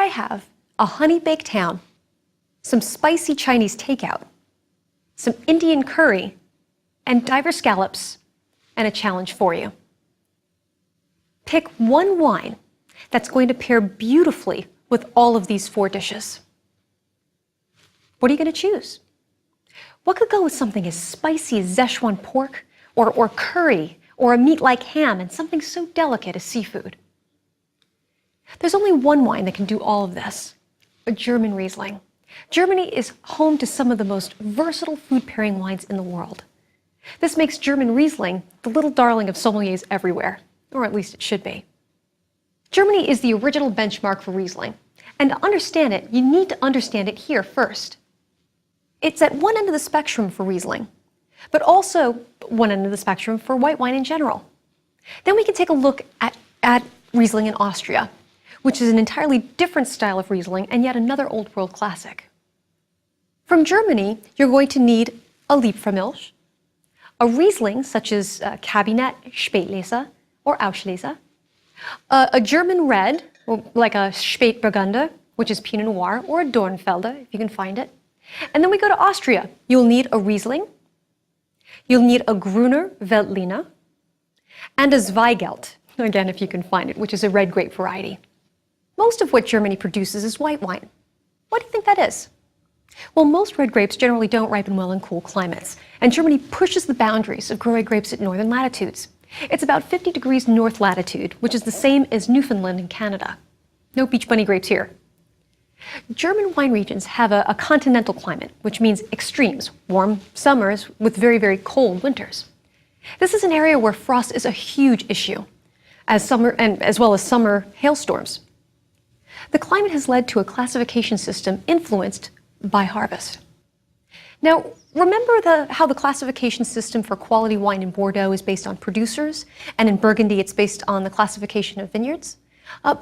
I have a honey-baked ham, some spicy Chinese takeout, some Indian curry, and diver scallops, and a challenge for you. Pick one wine that's going to pair beautifully with all of these 4 dishes. What are you going to choose? What could go with something as spicy as Szechuan pork, or curry, or a meat like ham, and something so delicate as seafood? There's only one wine that can do all of this, a German Riesling. Germany is home to some of the most versatile food pairing wines in the world. This makes German Riesling the little darling of sommeliers everywhere, or at least it should be. Germany is the original benchmark for Riesling, and to understand it, you need to understand it here first. It's at one end of the spectrum for Riesling, but also one end of the spectrum for white wine in general. Then we can take a look at Riesling in Austria, which is an entirely different style of Riesling and yet another old world classic. From Germany, you're going to need a Liebfraumilch, a Riesling such as Kabinett, Spätlese, or Auslese, a German red, like a Spätburgunder, which is Pinot Noir, or a Dornfelder, if you can find it. And then we go to Austria. You'll need a Riesling, you'll need a Gruner Veltliner, and a Zweigelt, again, if you can find it, which is a red grape variety. Most of what Germany produces is white wine. Why do you think that is? Well, most red grapes generally don't ripen well in cool climates, and Germany pushes the boundaries of growing grapes at northern latitudes. It's about 50 degrees north latitude, which is the same as Newfoundland in Canada. No beach bunny grapes here. German wine regions have a continental climate, which means extremes, warm summers with very, very cold winters. This is an area where frost is a huge issue, as well as summer hailstorms. The climate has led to a classification system influenced by harvest. Now, remember how the classification system for quality wine in Bordeaux is based on producers, and in Burgundy it's based on the classification of vineyards?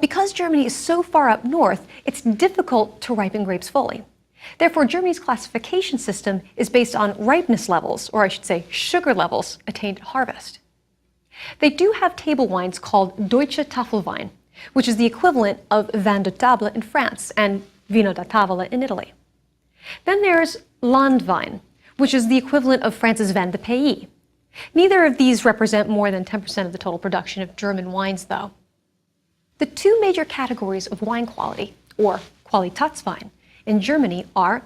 Because Germany is so far up north, it's difficult to ripen grapes fully. Therefore, Germany's classification system is based on ripeness levels, or I should say sugar levels, attained at harvest. They do have table wines called Deutsche Tafelwein, which is the equivalent of vin de table in France and vino da tavola in Italy. Then there's Landwein, which is the equivalent of France's vin de pays. Neither of these represent more than 10% of the total production of German wines, though. The 2 major categories of wine quality, or Qualitätswein, in Germany are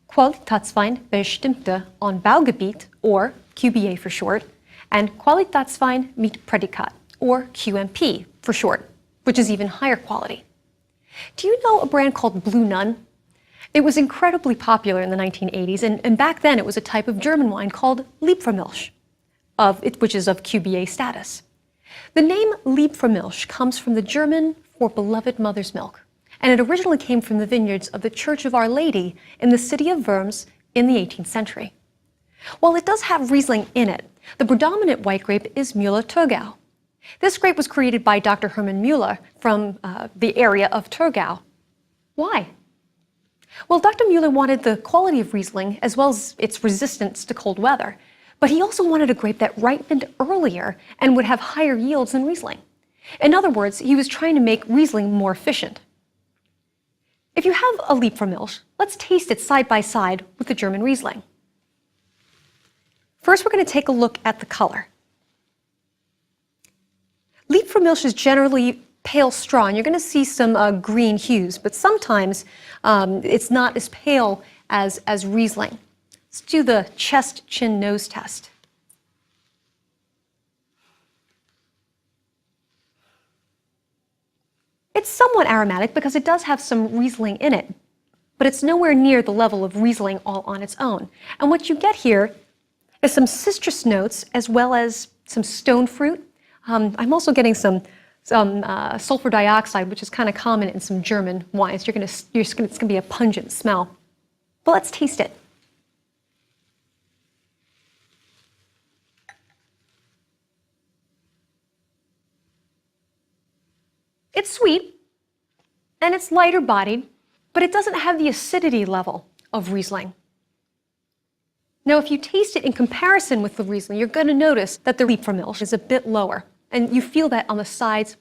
Qualitätswein bestimmte Anbaugebiet, or QBA for short, and Qualitätswein mit Prädikat, or QMP for short, which is even higher quality. Do you know a brand called Blue Nun? It was incredibly popular in the 1980s, and back then it was a type of German wine called Liebfraumilch, which is of QBA status. The name Liebfraumilch comes from the German for beloved mother's milk, and it originally came from the vineyards of the Church of Our Lady in the city of Worms in the 18th century. While it does have Riesling in it, the predominant white grape is Müller-Thurgau. This grape was created by Dr. Hermann Müller from the area of Thurgau. Why? Well, Dr. Müller wanted the quality of Riesling as well as its resistance to cold weather, but he also wanted a grape that ripened earlier and would have higher yields than Riesling. In other words, he was trying to make Riesling more efficient. If you have a Liebfraumilch, let's taste it side by side with the German Riesling. First, we're going to take a look at the color. Liebfraumilch is generally pale straw, and you're going to see some green hues, but sometimes it's not as pale as Riesling. Let's do the chest, chin, nose test. It's somewhat aromatic because it does have some Riesling in it, but it's nowhere near the level of Riesling all on its own. And what you get here is some citrus notes as well as some stone fruit. I'm also getting some sulfur dioxide, which is kind of common in some German wines. It's going to be a pungent smell. But let's taste it. It's sweet, and it's lighter bodied, but it doesn't have the acidity level of Riesling. Now, if you taste it in comparison with the Riesling, you're going to notice that the Liebfraumilch is a bit lower, and you feel that on the sides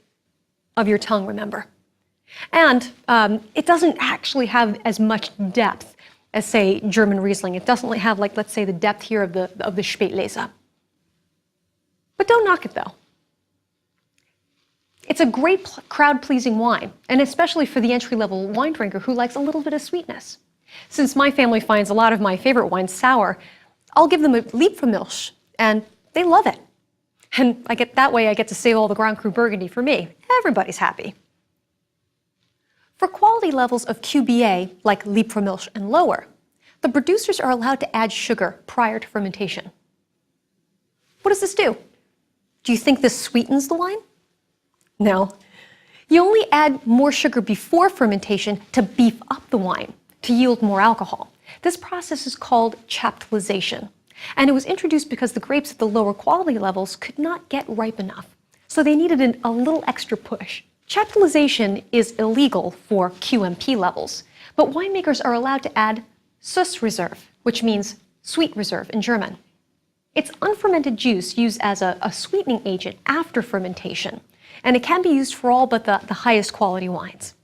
of your tongue, remember. And it doesn't actually have as much depth as, say, German Riesling. It doesn't have, like, let's say, the depth here of the Spätlese. But don't knock it, though. It's a great crowd-pleasing wine, and especially for the entry-level wine drinker who likes a little bit of sweetness. Since my family finds a lot of my favorite wines sour, I'll give them a Liebfraumilch, and they love it. And that way I get to save all the Grand Cru Burgundy for me. Everybody's happy. For quality levels of QBA, like Liebfraumilch and lower, the producers are allowed to add sugar prior to fermentation. What does this do? Do you think this sweetens the wine? No. You only add more sugar before fermentation to beef up the wine, to yield more alcohol. This process is called chaptalization, and it was introduced because the grapes at the lower quality levels could not get ripe enough, so they needed a little extra push. Chaptalization is illegal for QMP levels, but winemakers are allowed to add Süßreserve, which means sweet reserve in German. It's unfermented juice used as a sweetening agent after fermentation, and it can be used for all but the highest quality wines.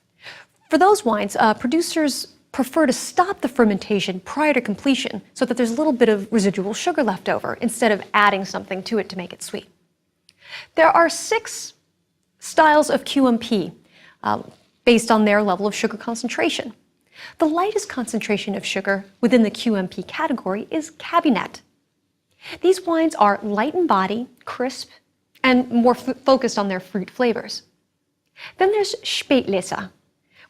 For those wines, producers prefer to stop the fermentation prior to completion so that there's a little bit of residual sugar left over instead of adding something to it to make it sweet. There are 6 styles of QMP based on their level of sugar concentration. The lightest concentration of sugar within the QMP category is Cabinet. These wines are light in body, crisp, and more focused on their fruit flavors. Then there's Spätlese,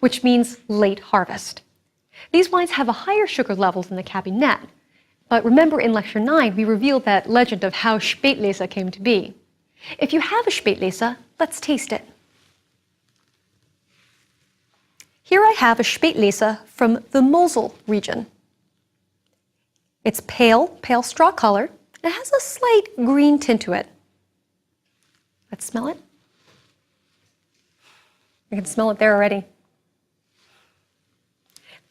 which means late harvest. These wines have a higher sugar level than the Cabinet, but remember in Lecture 9 we revealed that legend of how Spätlese came to be. If you have a Spätlese, let's taste it. Here I have a Spätlese from the Mosel region. It's pale straw color, and it has a slight green tint to it. Let's smell it. You can smell it there already.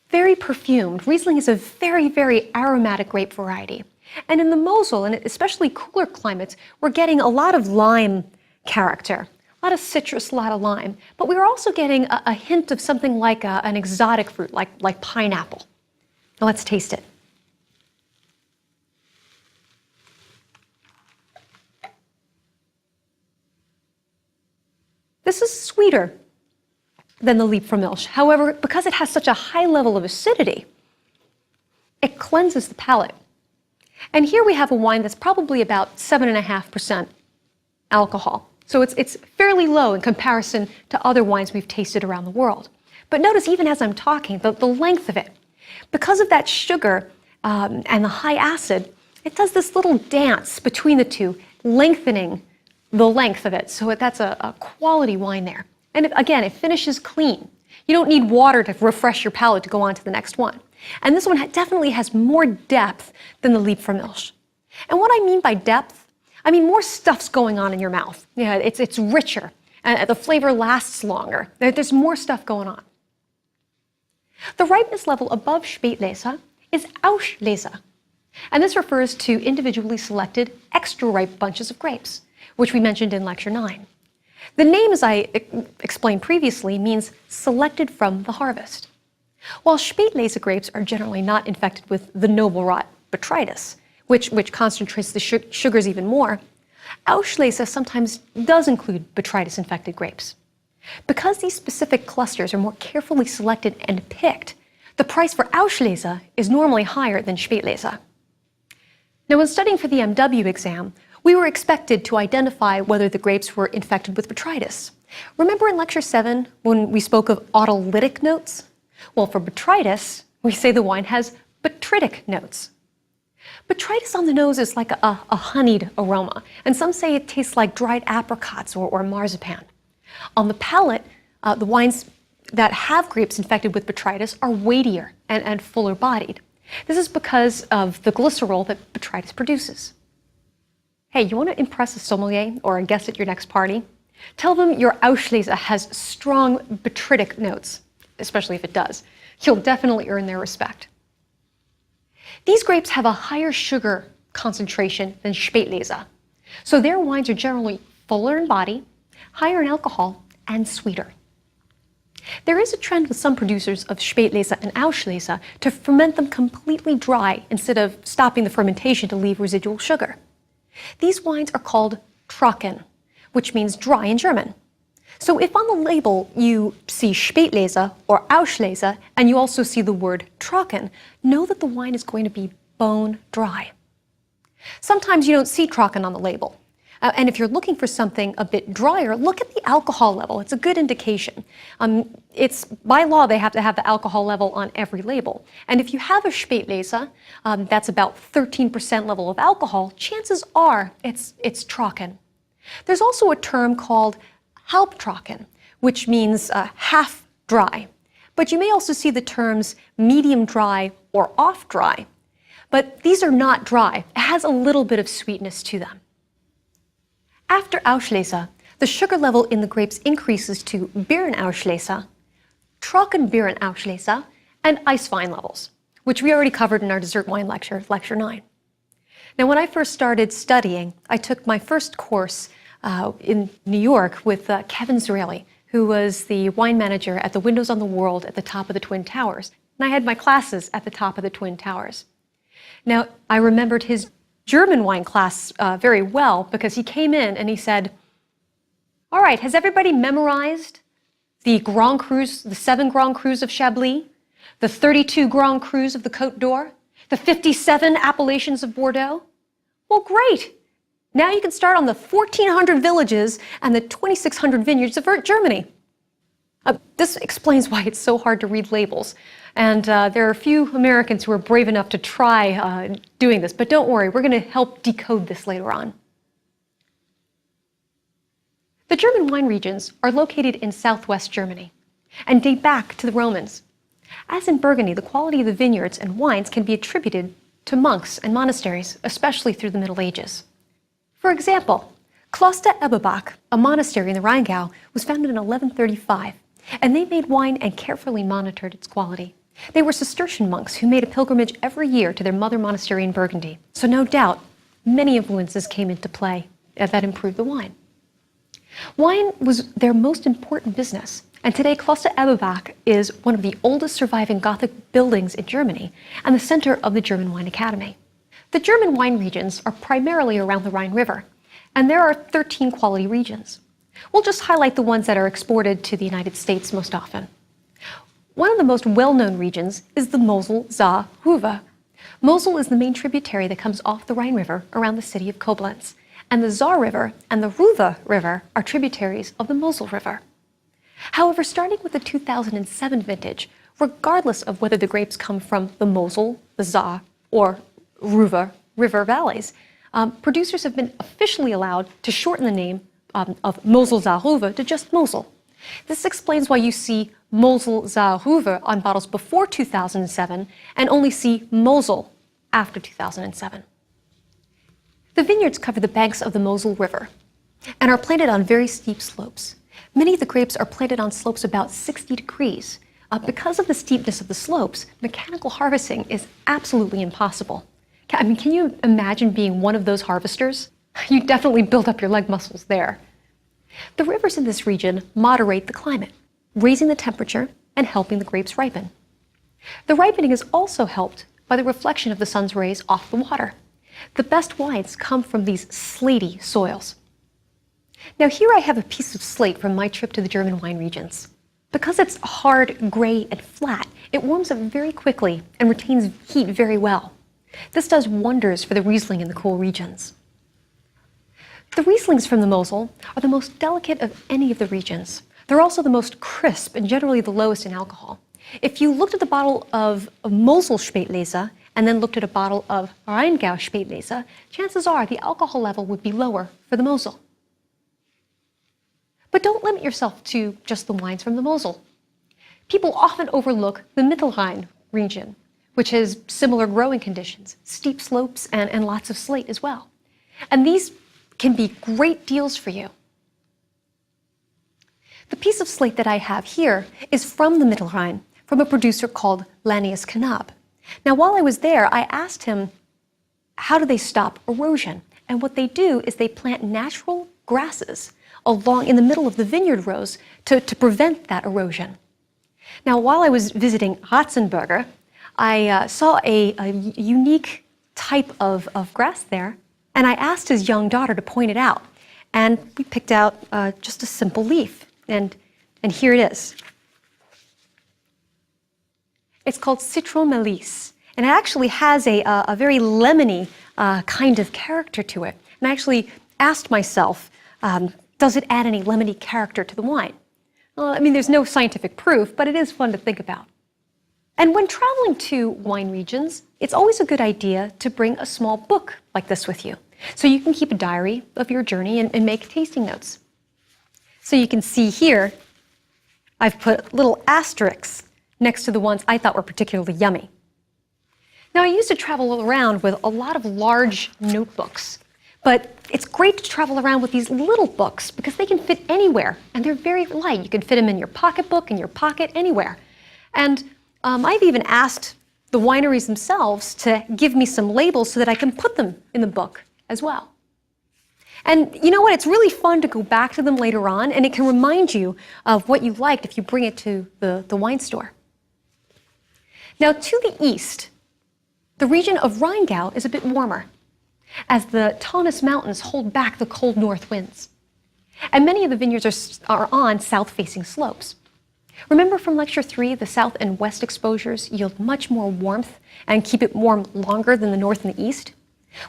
Very perfumed. Riesling is a very, very aromatic grape variety. And in the Mosel, and especially cooler climates, we're getting a lot of lime character, a lot of citrus, a lot of lime. But we're also getting a hint of something like an exotic fruit, like pineapple. Now let's taste it. This is sweeter than the Liebfraumilch. However, because it has such a high level of acidity, it cleanses the palate. And here we have a wine that's probably about 7.5% alcohol. So it's fairly low in comparison to other wines we've tasted around the world. But notice, even as I'm talking, the length of it. Because of that sugar and the high acid, it does this little dance between the two, lengthening the length of it. So that's a quality wine there. And again, it finishes clean. You don't need water to refresh your palate to go on to the next one. And this one definitely has more depth than the Liebfraumilch. And what I mean by depth, I mean more stuff's going on in your mouth. Yeah, it's richer, and the flavor lasts longer. There's more stuff going on. The ripeness level above Spätlese is Auslese, and this refers to individually selected extra ripe bunches of grapes, which we mentioned in Lecture 9. The name, as I explained previously, means selected from the harvest. While Spätlese grapes are generally not infected with the noble rot botrytis, which concentrates the sugars even more, Auslese sometimes does include botrytis-infected grapes. Because these specific clusters are more carefully selected and picked, the price for Auslese is normally higher than Spätlese. Now, when studying for the MW exam, we were expected to identify whether the grapes were infected with botrytis. Remember in Lecture 7 when we spoke of autolytic notes? Well, for botrytis, we say the wine has botrytic notes. Botrytis on the nose is like a honeyed aroma, and some say it tastes like dried apricots or marzipan. On the palate, the wines that have grapes infected with botrytis are weightier and fuller bodied. This is because of the glycerol that botrytis produces. Hey, you want to impress a sommelier or a guest at your next party? Tell them your Auslese has strong botrytic notes, especially if it does. You'll definitely earn their respect. These grapes have a higher sugar concentration than Spätlese, so their wines are generally fuller in body, higher in alcohol, and sweeter. There is a trend with some producers of Spätlese and Auslese to ferment them completely dry instead of stopping the fermentation to leave residual sugar. These wines are called trocken, which means dry in German. So if on the label you see Spätlese or Auslese and you also see the word trocken, know that the wine is going to be bone dry. Sometimes you don't see trocken on the label. And if you're looking for something a bit drier, look at the alcohol level. It's a good indication. It's by law they have to have the alcohol level on every label. And if you have a Spätlese that's about 13% level of alcohol, chances are it's trocken. There's also a term called halbtrocken, which means half dry. But you may also see the terms medium dry or off dry. But these are not dry. It has a little bit of sweetness to them. After Auslese, the sugar level in the grapes increases to Birnauslese, Trockenbeerenauslese, and ice wine levels, which we already covered in our dessert wine lecture, Lecture 9. Now, when I first started studying, I took my first course in New York with Kevin Zraly, who was the wine manager at the Windows on the World at the top of the Twin Towers. And I had my classes at the top of the Twin Towers. Now, I remembered his German wine class very well because he came in and he said, "All right, has everybody memorized the Grand Crus, the 7 Grand Crus of Chablis, the 32 Grand Crus of the Côte d'Or, the 57 appellations of Bordeaux? Well, great. Now you can start on the 1,400 villages and the 2,600 vineyards of Germany." This explains why it's so hard to read labels. And there are a few Americans who are brave enough to try doing this. But don't worry, we're going to help decode this later on. The German wine regions are located in southwest Germany and date back to the Romans. As in Burgundy, the quality of the vineyards and wines can be attributed to monks and monasteries, especially through the Middle Ages. For example, Kloster Eberbach, a monastery in the Rheingau, was founded in 1135, and they made wine and carefully monitored its quality. They were Cistercian monks who made a pilgrimage every year to their mother monastery in Burgundy, so no doubt many influences came into play that improved the wine. Wine was their most important business, and today Kloster Eberbach is one of the oldest surviving Gothic buildings in Germany and the center of the German Wine Academy. The German wine regions are primarily around the Rhine River, and there are 13 quality regions. We'll just highlight the ones that are exported to the United States most often. One of the most well-known regions is the Mosel-Saar-Ruhr. Mosel is the main tributary that comes off the Rhine River around the city of Koblenz, and the Saar River and the Ruhr River are tributaries of the Mosel River. However, starting with the 2007 vintage, regardless of whether the grapes come from the Mosel, the Saar, or Ruhr River valleys, producers have been officially allowed to shorten the name of Mosel-Saar-Ruhr to just Mosel. This explains why you see Mosel-Saar-Ruhr on bottles before 2007 and only see Mosel after 2007. The vineyards cover the banks of the Mosel River and are planted on very steep slopes. Many of the grapes are planted on slopes about 60 degrees. Because of the steepness of the slopes, mechanical harvesting is absolutely impossible. I mean, can you imagine being one of those harvesters? You definitely build up your leg muscles there. The rivers in this region moderate the climate, raising the temperature and helping the grapes ripen. The ripening is also helped by the reflection of the sun's rays off the water. The best wines come from these slaty soils. Now here I have a piece of slate from my trip to the German wine regions. Because it's hard, gray, and flat, it warms up very quickly and retains heat very well. This does wonders for the Riesling in the cool regions. The Rieslings from the Mosel are the most delicate of any of the regions. They're also the most crisp and generally the lowest in alcohol. If you looked at the bottle of Mosel Spätlese and then looked at a bottle of Rheingau Spätlese, chances are the alcohol level would be lower for the Mosel. But don't limit yourself to just the wines from the Mosel. People often overlook the Mittelrhein region, which has similar growing conditions, steep slopes, and lots of slate as well. And these can be great deals for you. The piece of slate that I have here is from the Mittelrhein, from a producer called Lanius Knab. Now, while I was there, I asked him, how do they stop erosion? And what they do is they plant natural grasses along in the middle of the vineyard rows to prevent that erosion. Now, while I was visiting Ratzenberger, I saw a unique type of grass there, and I asked his young daughter to point it out. And we picked out just a simple leaf, and here it is. It's called Citron Melisse, and it actually has a very lemony kind of character to it. And I actually asked myself, does it add any lemony character to the wine? Well, I mean, there's no scientific proof, but it is fun to think about. And when traveling to wine regions, it's always a good idea to bring a small book like this with you, so you can keep a diary of your journey and make tasting notes. So you can see here, I've put little asterisks next to the ones I thought were particularly yummy. Now, I used to travel around with a lot of large notebooks, but it's great to travel around with these little books because they can fit anywhere, and they're very light. You can fit them in your pocketbook, in your pocket, anywhere. And I've even asked the wineries themselves to give me some labels so that I can put them in the book as well. And you know what? It's really fun to go back to them later on, and it can remind you of what you liked if you bring it to the wine store. Now, to the east, the region of Rheingau is a bit warmer, as the Taunus Mountains hold back the cold north winds. And many of the vineyards are on south-facing slopes. Remember from Lecture 3, the south and west exposures yield much more warmth and keep it warm longer than the north and the east?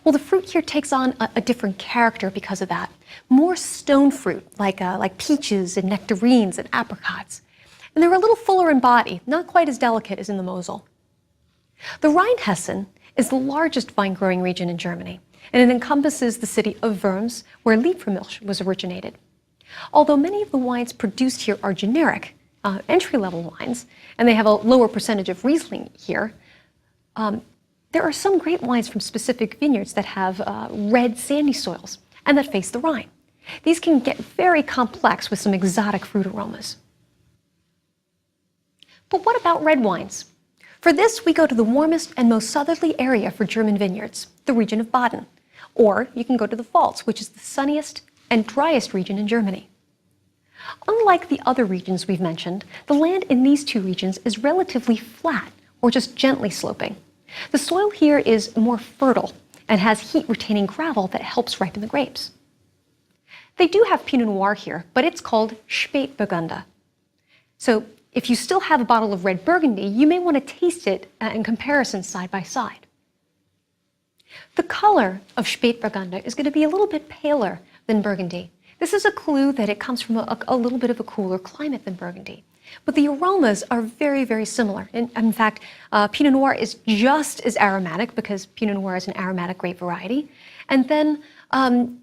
Well, the fruit here takes on a different character because of that. More stone fruit, like peaches and nectarines and apricots. And they're a little fuller in body, not quite as delicate as in the Mosel. The Rheinhessen is the largest vine-growing region in Germany, and it encompasses the city of Worms, where Liebfraumilch was originated. Although many of the wines produced here are generic, entry-level wines, and they have a lower percentage of Riesling here, there are some great wines from specific vineyards that have red sandy soils and that face the Rhine. These can get very complex with some exotic fruit aromas. But what about red wines? For this, we go to the warmest and most southerly area for German vineyards, the region of Baden. Or you can go to the Pfalz, which is the sunniest and driest region in Germany. Unlike the other regions we've mentioned, the land in these two regions is relatively flat or just gently sloping. The soil here is more fertile and has heat-retaining gravel that helps ripen the grapes. They do have Pinot Noir here, but it's called Spätburgunder. So if you still have a bottle of red Burgundy, you may want to taste it in comparison side by side. The color of Spätburgunder is going to be a little bit paler than Burgundy. This is a clue that it comes from a little bit of a cooler climate than Burgundy. But the aromas are very, very similar. In fact, Pinot Noir is just as aromatic because Pinot Noir is an aromatic grape variety. And then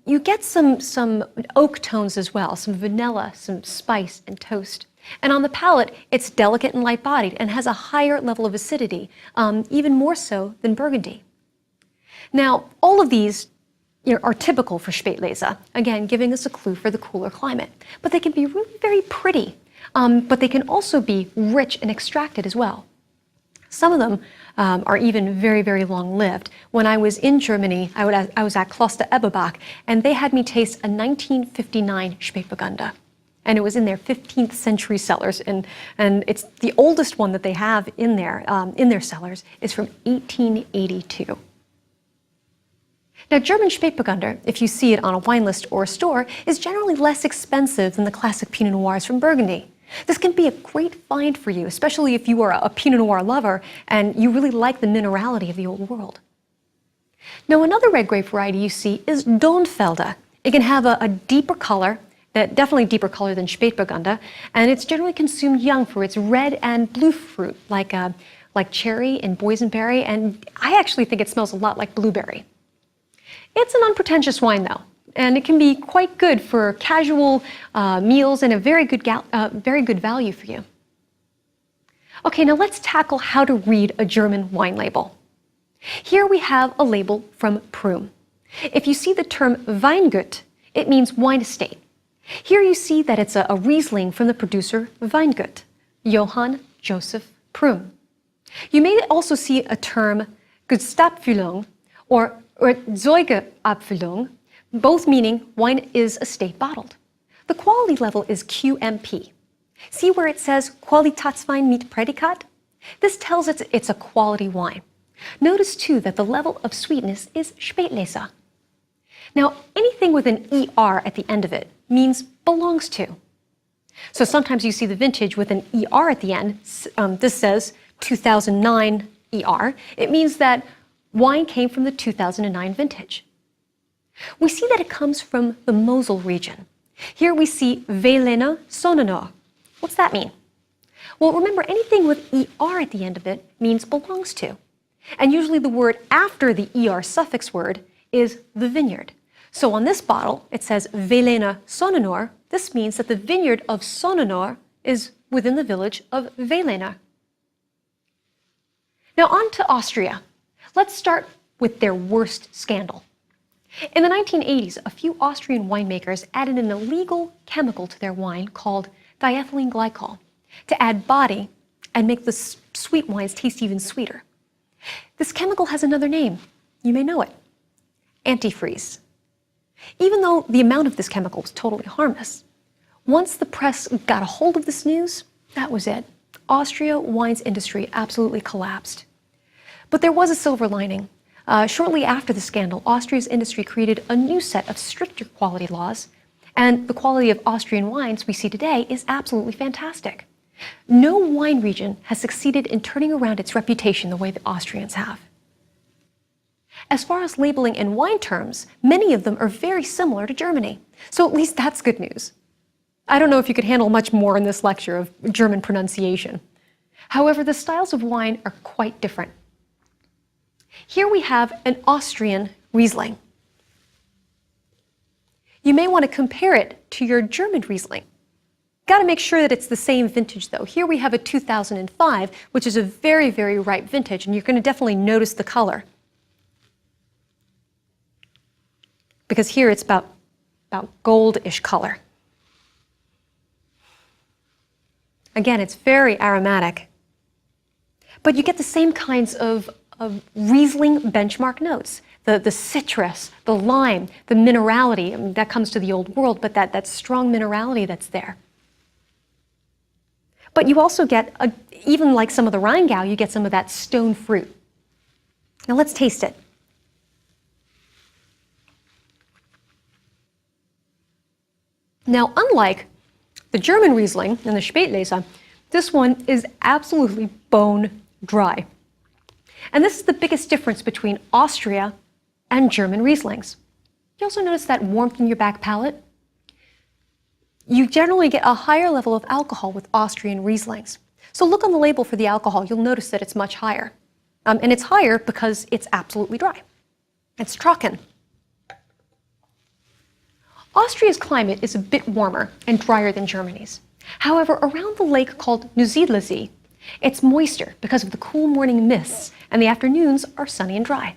you get some oak tones as well, some vanilla, some spice and toast. And on the palate, it's delicate and light-bodied and has a higher level of acidity, even more so than Burgundy. Now, all of these are typical for Spätlese, again, giving us a clue for the cooler climate. But they can be really very pretty, but they can also be rich and extracted as well. Some of them are even very, very long-lived. When I was in Germany, I was at Kloster Eberbach, and they had me taste a 1959 Spätburgunder. And it was in their 15th century cellars, and it's the oldest one that they have in their cellars is from 1882. Now, German Spätburgunder, if you see it on a wine list or a store, is generally less expensive than the classic Pinot Noirs from Burgundy. This can be a great find for you, especially if you are a Pinot Noir lover and you really like the minerality of the Old World. Now, another red grape variety you see is Dornfelder. It can have a deeper color, definitely deeper color than Spätburgunder, and it's generally consumed young for its red and blue fruit, like cherry and boysenberry, and I actually think it smells a lot like blueberry. It's an unpretentious wine, though, and it can be quite good for casual meals and a very good value for you. Okay, now let's tackle how to read a German wine label. Here we have a label from Prüm. If you see the term Weingut, it means wine estate. Here you see that it's a Riesling from the producer Weingut, Johann Joseph Prüm. You may also see a term Gutsabfüllung or Zeugeabfüllung, both meaning wine is estate bottled. The quality level is QMP. See where it says Qualitätswein mit Prädikat? This tells us it's a quality wine. Notice too that the level of sweetness is Spätlese. Now, anything with an ER at the end of it means belongs to. So sometimes you see the vintage with an ER at the end. This says 2009 ER. It means that wine came from the 2009 vintage. We see that it comes from the Mosel region. Here we see Velena Sononor. What's that mean? Well, remember, anything with ER at the end of it means belongs to. And usually the word after the ER suffix word is the vineyard. So on this bottle, it says Velena Sononor. This means that the vineyard of Sononor is within the village of Velena. Now on to Austria. Let's start with their worst scandal. In the 1980s, a few Austrian winemakers added an illegal chemical to their wine called diethylene glycol to add body and make the sweet wines taste even sweeter. This chemical has another name. You may know it. Antifreeze. Even though the amount of this chemical was totally harmless, once the press got a hold of this news, that was it. Austria wine's industry absolutely collapsed. But there was a silver lining. Shortly after the scandal, Austria's industry created a new set of stricter quality laws, and the quality of Austrian wines we see today is absolutely fantastic. No wine region has succeeded in turning around its reputation the way that Austrians have. As far as labeling in wine terms, many of them are very similar to Germany, so at least that's good news. I don't know if you could handle much more in this lecture of German pronunciation. However, the styles of wine are quite different. Here we have an Austrian Riesling. You may want to compare it to your German Riesling. Got to make sure that it's the same vintage though. Here we have a 2005, which is a very, very ripe vintage, and you're going to definitely notice the color. Because here it's about goldish color. Again, it's very aromatic. But you get the same kinds of Riesling benchmark notes. The citrus, the lime, the minerality, I mean, that comes to the old world, but that strong minerality that's there. But you also get, even like some of the Rheingau, you get some of that stone fruit. Now let's taste it. Now, unlike the German Riesling and the Spätlese, this one is absolutely bone dry. And this is the biggest difference between Austria and German Rieslings. You also notice that warmth in your back palate? You generally get a higher level of alcohol with Austrian Rieslings. So look on the label for the alcohol, you'll notice that it's much higher. And it's higher because it's absolutely dry. It's trocken. Austria's climate is a bit warmer and drier than Germany's. However, around the lake called Neusiedlersee, it's moister because of the cool morning mists, and the afternoons are sunny and dry.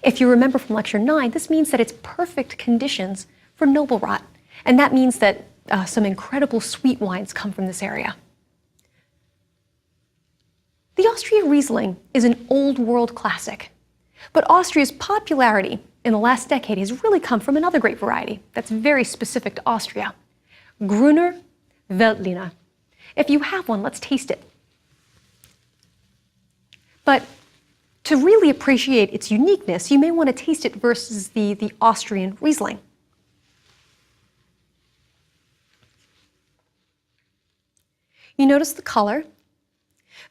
If you remember from Lecture 9, this means that it's perfect conditions for noble rot, and that means that some incredible sweet wines come from this area. The Austrian Riesling is an old world classic, but Austria's popularity in the last decade has really come from another great variety that's very specific to Austria, Gruner Veltliner. If you have one, let's taste it. But to really appreciate its uniqueness, you may want to taste it versus the Austrian Riesling. You notice the color.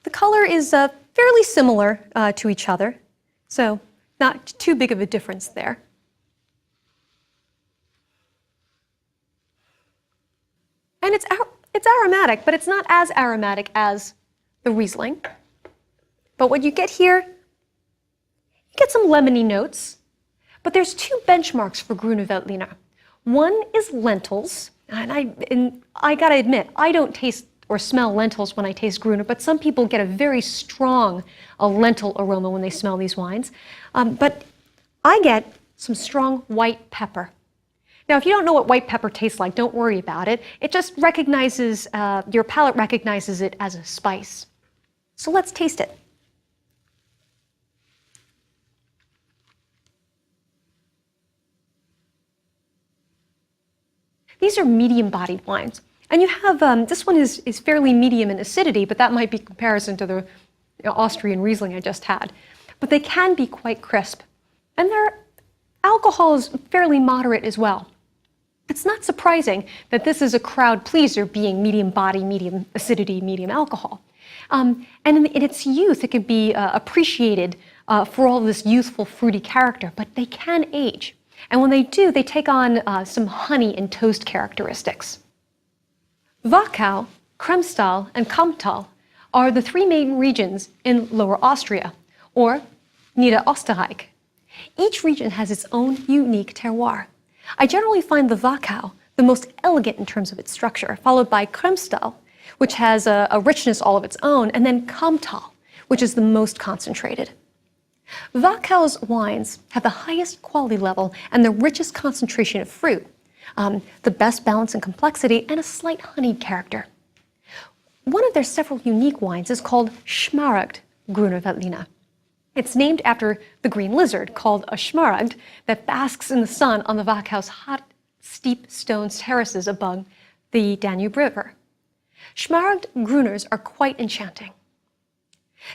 The color is fairly similar to each other, so not too big of a difference there. And it's aromatic, but it's not as aromatic as the Riesling. But what you get here, you get some lemony notes. But there's two benchmarks for Grüne Veltliner. One is lentils, and I gotta admit, I don't taste or smell lentils when I taste Gruner, but some people get a very strong lentil aroma when they smell these wines. But I get some strong white pepper. Now, if you don't know what white pepper tastes like, don't worry about it. It just recognizes, your palate recognizes it as a spice. So let's taste it. These are medium-bodied wines, And you have, this one is fairly medium in acidity, but that might be comparison to the Austrian Riesling I just had. But they can be quite crisp. And their alcohol is fairly moderate as well. It's not surprising that this is a crowd pleaser, being medium body, medium acidity, medium alcohol. And in its youth, it can be appreciated for all this youthful, fruity character, but they can age. And when they do, they take on some honey and toast characteristics. Wachau, Kremstal, and Kamptal are the three main regions in Lower Austria, or Niederösterreich. Each region has its own unique terroir. I generally find the Wachau the most elegant in terms of its structure, followed by Kremstal, which has a richness all of its own, and then Kamptal, which is the most concentrated. Wachau's wines have the highest quality level and the richest concentration of fruit, the best balance and complexity, and a slight honeyed character. One of their several unique wines is called Schmaragd Grüner Veltliner. It's named after the green lizard called a schmaragd that basks in the sun on the Wachau's hot, steep stone terraces above the Danube River. Schmaragd Grüners are quite enchanting.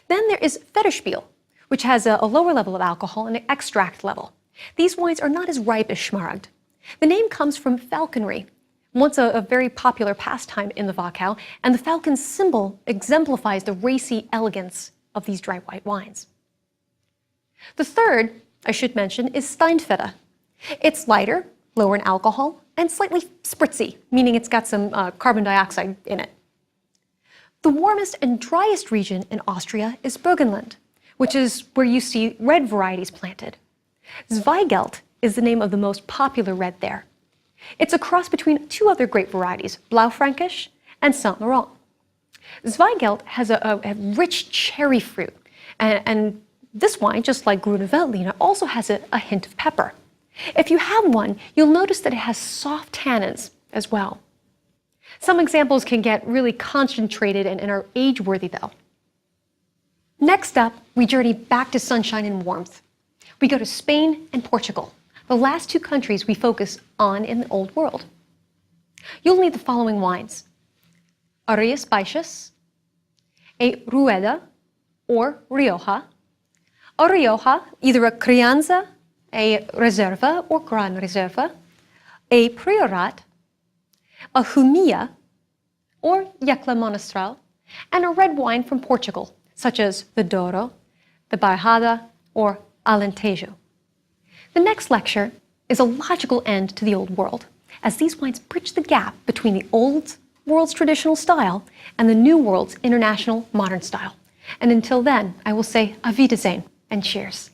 Then there is Federspiel, which has a lower level of alcohol and an extract level. These wines are not as ripe as Schmaragd. The name comes from falconry, once a very popular pastime in the Wachau, and the falcon's symbol exemplifies the racy elegance of these dry white wines. The third, I should mention, is Steinfeder. It's lighter, lower in alcohol, and slightly spritzy, meaning it's got some carbon dioxide in it. The warmest and driest region in Austria is Burgenland, which is where you see red varieties planted. Zweigelt is the name of the most popular red there. It's a cross between two other grape varieties, Blaufränkisch and Saint Laurent. Zweigelt has a rich cherry fruit, and this wine, just like Grüne Veltliner, also has a hint of pepper. If you have one, you'll notice that it has soft tannins as well. Some examples can get really concentrated and are age-worthy, though. Next up, we journey back to sunshine and warmth. We go to Spain and Portugal, the last two countries we focus on in the Old World. You'll need the following wines: a Rías Baixas, a Rueda or Rioja, a Rioja, either a Crianza, a Reserva or Gran Reserva, a Priorat, a Humilla or Yecla Monastral, and a red wine from Portugal, such as the Douro, the Bairrada, or Alentejo. The next lecture is a logical end to the Old World, as these wines bridge the gap between the Old World's traditional style and the New World's international modern style. And until then, I will say Auf Wiedersehen and cheers.